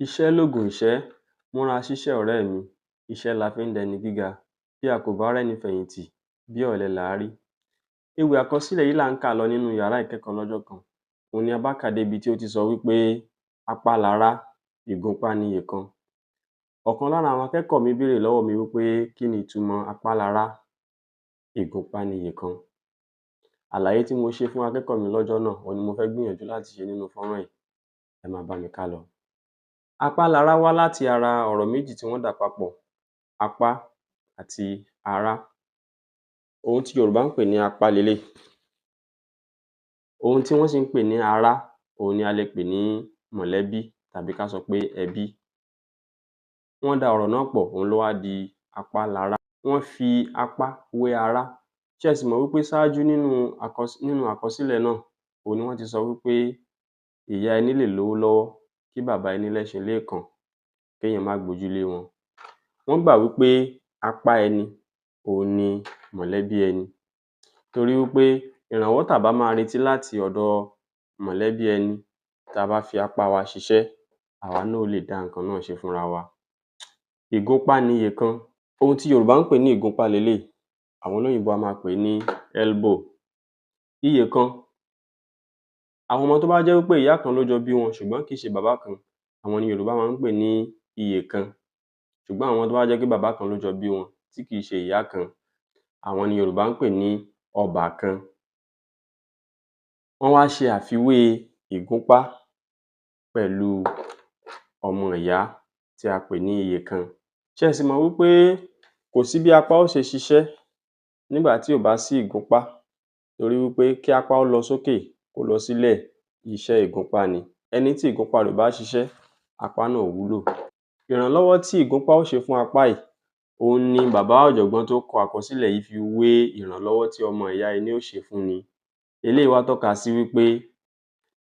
Iṣẹ́ lòògùn ìṣẹ́, múra ṣíṣẹ́ ọ̀rẹ́ mi, iṣẹ́ la fi ń dẹni gíga, bí a kò bá rẹ́ni fẹ̀yìntì, bí ọ̀lẹ là á rí. Ewì àkọsílẹ̀ yìí là ń kà lọ nínú yàrá ìkẹ́kọ̀ọ́ lọ́jọ́ kan, òun ni a bá kà á débi tí ó ti sọ wípé apá lará, ìgúnpá niyèkan. Ọ̀kan lára àwọn akẹ́kọ̀ọ́ mi béèrè lọ́wọ́ mi wípé kí ni ìtumọ̀ apá lará, ìgúnpá niyèkan. Àlàyé tí mo ṣe fún akẹ́kọ̀ọ́ mi lọ́jọ́ náà, òun ni mo fẹ́ gbìyànjú láti ṣe nínú fọ́nrán yìí, ẹ máa bá mi ká lọ. Apá lará wá láti ara ọ̀rọ̀ méjì tí wọ́n dà papọ̀, apá àti ará. Ohun tí Yorùbá ń pè ní apá leléyìí. Ohun tí wọ́n sì ń pè ní ará, òun ni a lè pè ní mọ̀lẹ́bí tàbí ká sọ pé ẹbí. Wọ́n da ọ̀rọ̀ náà pọ̀, òun ló wá di apá lará. Wọ́n fi apá wé ará. Ṣé ẹ sì mọ̀ wípé ṣáájú nínú àkọsílẹ̀ náà, òun ni wọ́n ti sọ wípé ìyá ẹní lè lówó lọ́wọ́ kí bàbá ẹní lẹ́ṣin léèkàn, kéèyàn má gbójúlé wọn. Wọ́n gbà wípé apá ẹni òun ni mọ̀lẹ́bí ẹni, torí wípé ìrànwọ́ tá bá máa retí láti ọ̀dọ̀ mọ̀lẹ́bí ẹni, tá bá fi apá wa ṣiṣẹ́, àwa náà ó lè dá nǹkan náà ṣe fúnra wa. Ìgúnpá niyèkan, ohun tí Yorùbá ń pè ní ìgúnpá leléyìí, àwọn olóyìnbó á máa pè ní elbow. Iyèkan, àwọn ọmọ tó bá jẹ́ wípé ìyá kan ló jọ bí wọn ṣùgbọ́n kì í ṣe bàbá kan, àwọn ni Yorùbá máa ń pè ní iyèkan. Ṣùgbọ́n àwọn tó bá jẹ́ pé bàbá kan ló jọ bí wọn tí kì í ṣe ìyá kan, àwọn ni Yorùbá ń pè ní ọbàkan. Wọ́n wá ṣe àfiwé ìgúnpá pẹ̀lú ọmọ ìyá tí a pè ní iyèkan. Ṣé ẹ sì mọ̀ wípé kò sí bí apá ó ṣe ṣiṣẹ́ nígbà tí ò bá sí ìgúnpá, torí wípé kí apá ó lọ sókè, kó lọ sílẹ̀, iṣẹ́ ìgúnpá ni. Ẹni tí ìgúnpá rẹ̀ ò bá ṣiṣẹ́, apá náà ò wúlò. Ìrànlọ́wọ́ tí ìgúnpá ó ṣe fún apá yìí, òun ni bàbá ọ̀jọ̀gbọ́n tó kọ àkọsílẹ̀ yìí fi wé ìrànlọ́wọ́ tí ọmọ ìyá ẹní ó ṣe fún ni. Eléyìí wá tọ́ka sí wípé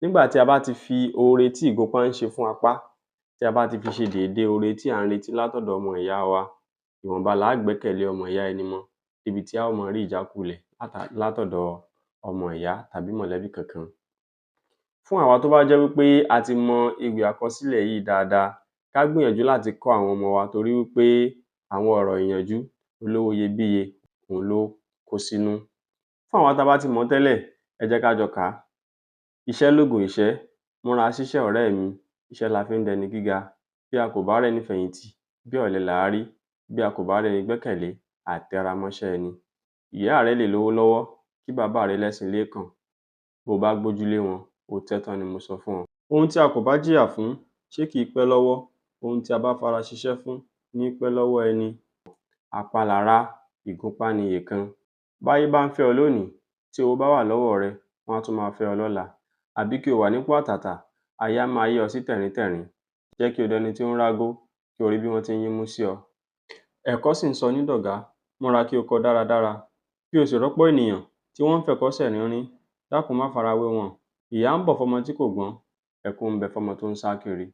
nígbà tí a bá ti fi oore tí ìgúnpá ń ṣe fún apá, tí a bá ti fi ṣe déédé oore tí à ń retí látọ̀dọ̀ ọmọ ìyá wa, ìwọ̀nba là á gbẹ́kẹ̀lé ọmọ ìyá ẹni mọ, débi tí a ó máa rí ìjákulẹ̀ látọ̀dọ̀ ọmọ ìyá tàbí mọ̀lẹ́bí kankan. Fún àwa tó bá jẹ́ wípé a ti mọ ewì àkọsílẹ̀ yìí dáadáa, ká gbìyànjú láti kọ́ àwọn ọmọ wa, torí wípé àwọn ọ̀rọ̀ ìyànjú olówó iyebíye òun ló kó sínú. Fún àwa tá bá ti mọ̀ ọ́ tẹ́lẹ̀, ẹ jẹ́ ká jọ kà á. Iṣẹ́ lòògùn ìṣẹ́, múra ṣíṣẹ́ ọ̀rẹ́ mi, iṣẹ́ la fi ń dẹni gíga, bí a kò bá rẹ́ni fẹ̀yìntì, bí ọ̀lẹ là á rí, bí a kò bá rẹ́ni gbẹ́kẹ̀lé, à tẹra mọ́ṣẹ́ ẹni. Ìyá rẹ lè lówó lọ́wọ́ kí bàbá rẹ lẹ́ṣin léèkàn, bó o bá gbójúlé wọn, ó tẹ́ tán ni mo sọ fún ọ. Ohun tí a kò bá jìyà fún, ṣé kì í pẹ́ lọ́wọ́? Ohun tí a bá fara ṣiṣẹ́ fún ní í pẹ́ lọ́wọ́ ẹni. Apá lará, ìgúnpá niyèkan. Báyé bá ń fẹ́ ọ lónìí, tí owó bá wà lọ́wọ́ rẹ, wọ́n á tún máa fẹ́ ọ lọ́la. Àbí kí o wà nípò àtàtà, ayé á máa yẹ́ ọ sí tẹ̀ríntẹ̀rín. Jẹ́ kí o dẹni tí ó ń rágó, kí o rí bí wọ́n ti ń yínmú sí ọ. Ẹ̀kọ́ sì ń sọ ní dọ̀gá, múra kí o kọ dáradára. Bí o sì rọ́pọ̀ ènìyàn tí wọ́n ń fẹ̀kọ́ṣẹ̀ rínrín, dákun má farawé wọn. Ìyà ń bọ̀ fọ́mọ tí kò gbọ́n, ẹkún ń bẹ fọ́mọ tó ń sá kiri.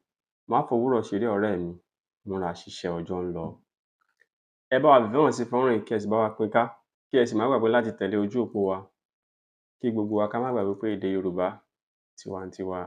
Má fòwúrọ̀ ṣeré ọ̀rẹ́ mi, múra ṣiṣẹ́ ọjọ́ ń lọ. Ẹ bá wa fìfẹ́ hàn sí fọ́nrán yìí, kí ẹ sì bá wa pín in ká, kí ẹ sì má gbàgbé láti tẹ̀lé ojú òpó wa, kí gbogbo wa ká má gbàgbé pé èdè Yorùbá tiwantiwa.